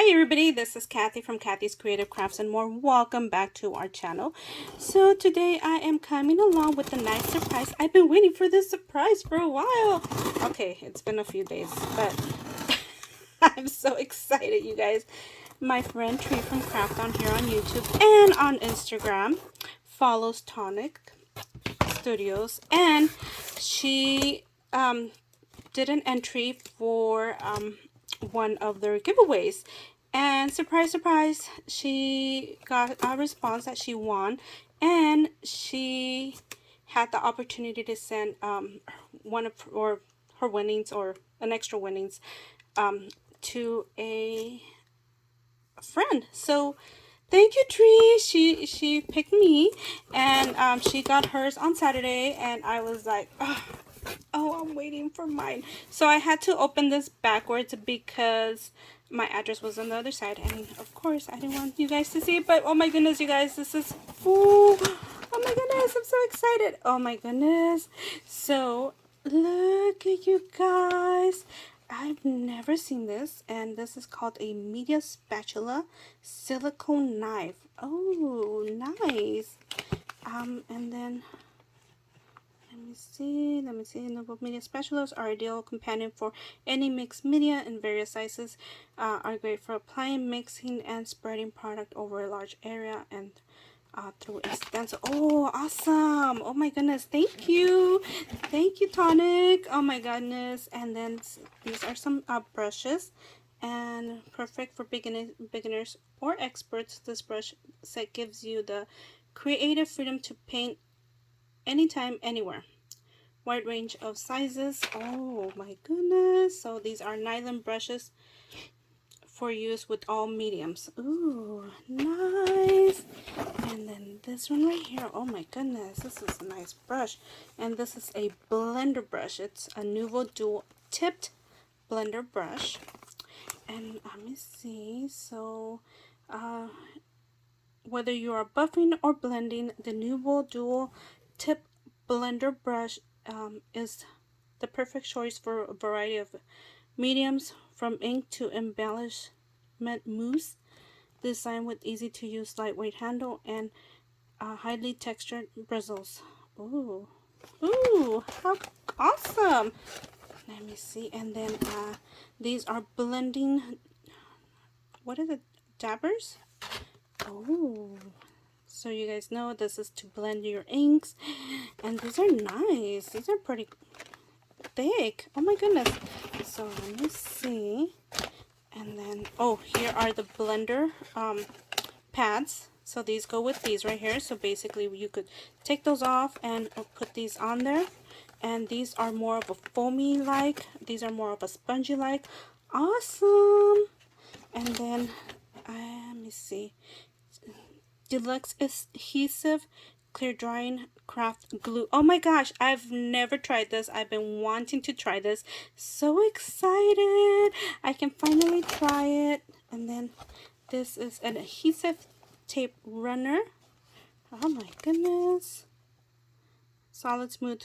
Hi everybody, this is Kathy from Kathy's Creative Crafts and more. Welcome back to our channel. So today I am coming along with a nice surprise. I've been waiting for this surprise for a while. Okay, it's been a few days, but I'm so excited, you guys. My friend Tree from Craft on here on YouTube and on Instagram follows Tonic Studios, and she did an entry for one of their giveaways, and surprise surprise, she got a response that she won, and she had the opportunity to send one of her winnings, or an extra winnings, to a friend. So thank you, Tree. She picked me, and she got hers on Saturday, and I was like, oh, I'm waiting for mine. So I had to open this backwards because my address was on the other side, and of course I didn't want you guys to see it. But oh my goodness, you guys, this is oh my goodness, I'm so excited. Oh my goodness. So look at you guys. I've never seen this, and this is called a media spatula silicone knife. Oh, nice. And then let me see. Noble media spatulas are ideal companion for any mixed media in various sizes. Are great for applying, mixing, and spreading product over a large area and through a stencil. Oh, awesome! Oh my goodness, thank you, Tonic. Oh my goodness. And then these are some brushes, and perfect for beginners or experts. This brush set gives you the creative freedom to paint anytime, anywhere. Wide range of sizes. Oh my goodness. So these are nylon brushes for use with all mediums. Ooh, nice. And then this one right here. Oh my goodness, this is a nice brush. And this is a blender brush. It's a Nuvo dual tipped blender brush. And let me see. So whether you are buffing or blending, the Nuvo dual tip blender brush is the perfect choice for a variety of mediums, from ink to embellishment mousse, designed with easy to use lightweight handle and highly textured bristles. Ooh, how awesome. Let me see. And then these are blending, what is it, dabbers? Oh, so you guys know this is to blend your inks, and these are nice. These are pretty thick. Oh my goodness. So let me see. And then, oh, here are the blender pads. So these go with these right here. So basically you could take those off and put these on there. And these are more of a foamy like. These are more of a spongy like. Awesome. And then let me see. Deluxe adhesive clear drying craft glue. Oh my gosh, I've never tried this. I've been wanting to try this. So excited. I can finally try it. And then this is an adhesive tape runner. Oh my goodness. Solid smooth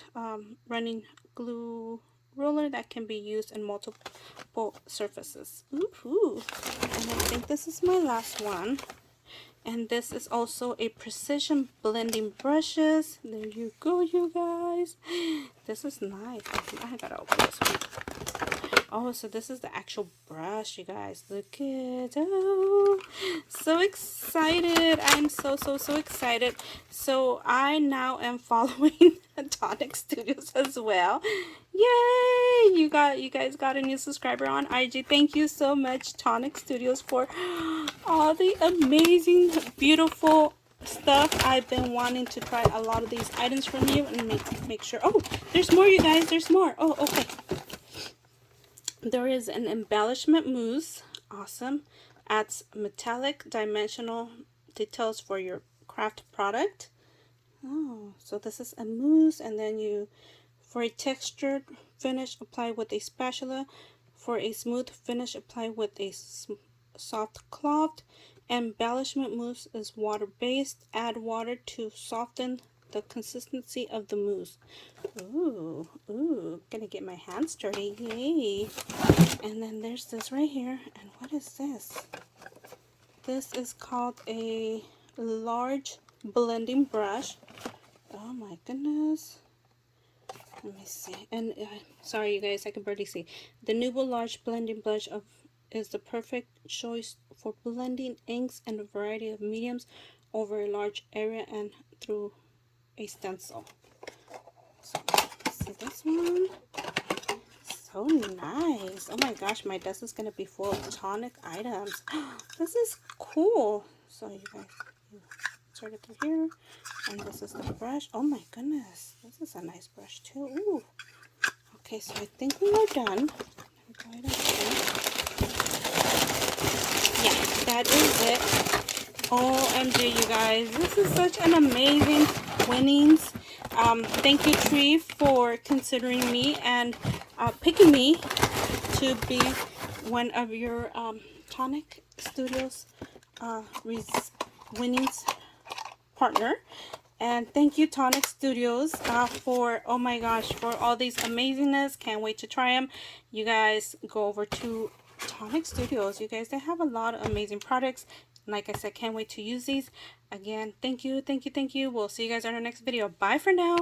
running glue roller that can be used in multiple surfaces. Ooh. And I think this is my last one. And this is also a precision blending brushes. There you go, you guys. This is nice. I gotta open this one. Oh, so this is the actual brush, you guys. Look at, oh, so excited. I'm so excited. So I now am following Tonic Studios as well. Yay! You guys got a new subscriber on IG. Thank you so much, Tonic Studios, for all the amazing, beautiful stuff. I've been wanting to try a lot of these items from you and make sure. Oh, there's more, you guys. There's more. Oh, okay. There is an embellishment mousse. Awesome. Adds metallic dimensional details for your craft product. Oh, so this is a mousse, and then for a textured finish, apply with a spatula. For a smooth finish, apply with a soft cloth. Embellishment mousse is water-based. Add water to soften the consistency of the mousse. Ooh, ooh, gonna get my hands dirty. Yay. And then there's this right here. And what is this? This is called a large blending brush. Oh my goodness. Let me see. And sorry, you guys, I can barely see. The Nuvo Large Blending Brush is the perfect choice for blending inks and a variety of mediums over a large area and through a stencil. So, see this one? So nice. Oh my gosh, my desk is going to be full of tonic items. This is cool. So you guys, insert it through here. And this is the brush. Oh my goodness. This is a nice brush too. Ooh. Okay, so I think we are done. Let me go ahead and yeah, that is it. OMG, you guys. This is such an amazing winnings. Thank you, Tree, for considering me and picking me to be one of your Tonic Studios winnings partner. And thank you, Tonic Studios, for, oh my gosh, for all these amazingness. Can't wait to try them. You guys go over to Tonic Studios. You guys, they have a lot of amazing products. Like I said, can't wait to use these. Again, thank you, thank you, thank you. We'll see you guys on our next video. Bye for now.